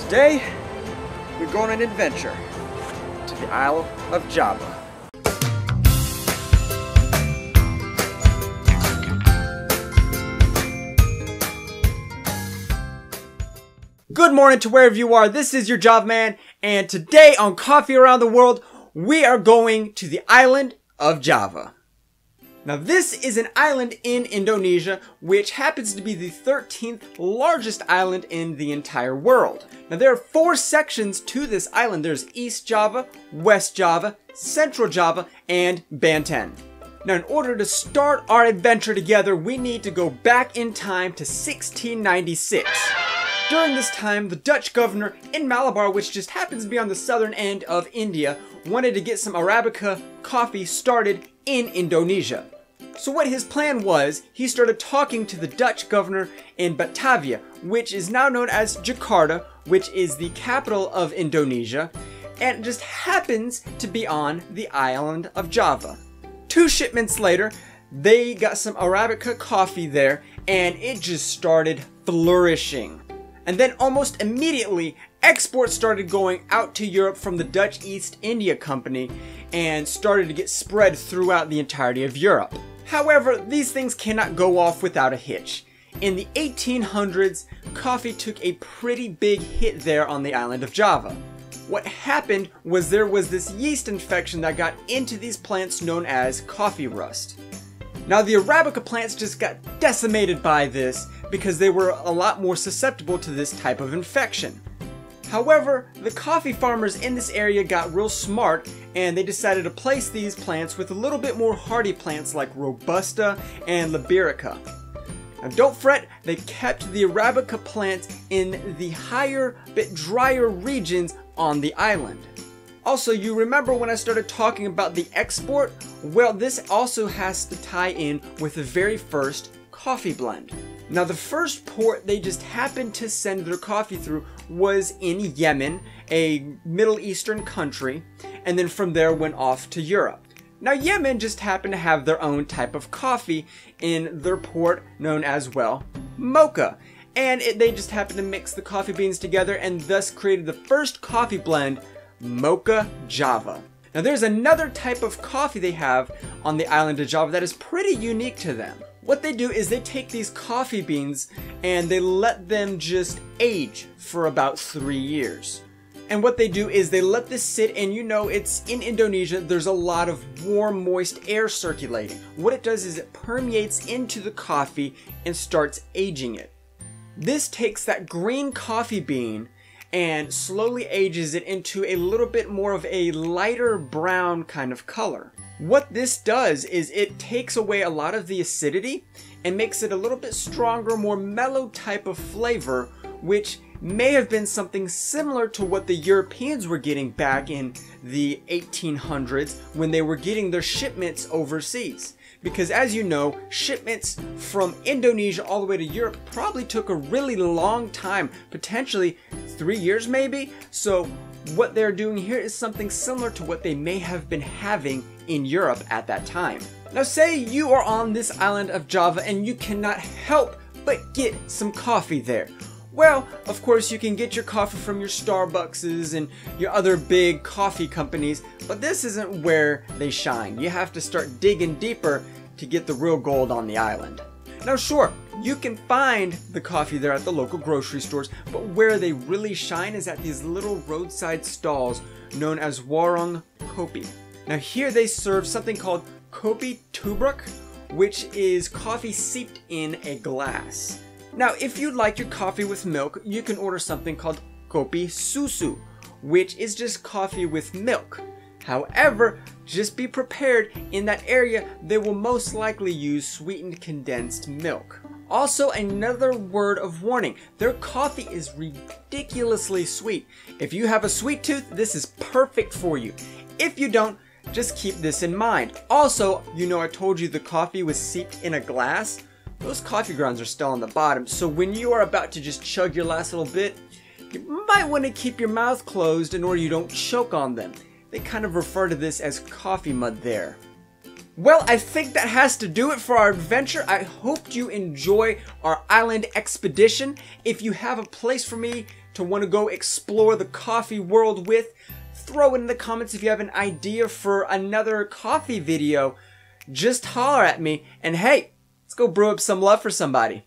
Today, we go on an adventure to the Isle of Java. Good morning to wherever you are. This is your Java Man, and today on Coffee Around the World, we are going to the island of Java. Now this is an island in Indonesia, which happens to be the 13th largest island in the entire world. Now there are 4 sections to this island. There's East Java, West Java, Central Java, and Banten. Now in order to start our adventure together, we need to go back in time to 1696. During this time, the Dutch governor in Malabar, which just happens to be on the southern end of India, wanted to get some Arabica coffee started in Indonesia. So what his plan was, he started talking to the Dutch governor in Batavia, which is now known as Jakarta, which is the capital of Indonesia, and it just happens to be on the island of Java. 2 shipments later, they got some Arabica coffee there, and it just started flourishing. And then almost immediately, exports started going out to Europe from the Dutch East India Company and started to get spread throughout the entirety of Europe. However, these things cannot go off without a hitch. In the 1800s, coffee took a pretty big hit there on the island of Java. What happened was there was this yeast infection that got into these plants known as coffee rust. Now the Arabica plants just got decimated by this because they were a lot more susceptible to this type of infection. However, the coffee farmers in this area got real smart and they decided to place these plants with a little bit more hardy plants like Robusta and Liberica. Now don't fret, they kept the Arabica plants in the higher, bit drier regions on the island. Also, you remember when I started talking about the export? Well, this also has to tie in with the very first coffee blend. Now the first port they just happened to send their coffee through was in Yemen, a Middle Eastern country, and then from there went off to Europe. Now Yemen just happened to have their own type of coffee in their port known as, well, Mocha. And they just happened to mix the coffee beans together and thus created the first coffee blend, Mocha Java. Now there's another type of coffee they have on the island of Java that is pretty unique to them. What they do is they take these coffee beans and they let them just age for about 3 years. And what they do is they let this sit, and you know it's in Indonesia, there's a lot of warm, moist air circulating. What it does is it permeates into the coffee and starts aging it. This takes that green coffee bean and slowly ages it into a little bit more of a lighter brown kind of color. What this does is it takes away a lot of the acidity and makes it a little bit stronger, more mellow type of flavor, which may have been something similar to what the Europeans were getting back in the 1800s when they were getting their shipments overseas. Because as you know, shipments from Indonesia all the way to Europe probably took a really long time, potentially 3 years maybe. So what they're doing here is something similar to what they may have been having in Europe at that time. Now say you are on this island of Java and you cannot help but get some coffee there. Well, of course you can get your coffee from your Starbuckses and your other big coffee companies, but this isn't where they shine. You have to start digging deeper to get the real gold on the island. Now sure, you can find the coffee there at the local grocery stores, but where they really shine is at these little roadside stalls known as warung kopi. Now here they serve something called kopi tubruk, which is coffee seeped in a glass. Now if you'd like your coffee with milk, you can order something called kopi susu, which is just coffee with milk. However, just be prepared, in that area they will most likely use sweetened condensed milk. Also, another word of warning, their coffee is ridiculously sweet. If you have a sweet tooth, this is perfect for you. If you don't, just keep this in mind. Also, you know I told you the coffee was seeped in a glass? Those coffee grounds are still on the bottom, so when you are about to just chug your last little bit, you might want to keep your mouth closed in order you don't choke on them. They kind of refer to this as coffee mud there. Well, I think that has to do it for our adventure. I hope you enjoy our island expedition. If you have a place for me to want to go explore the coffee world with. Throw it in the comments if you have an idea for another coffee video. Just holler at me, and hey, let's go brew up some love for somebody.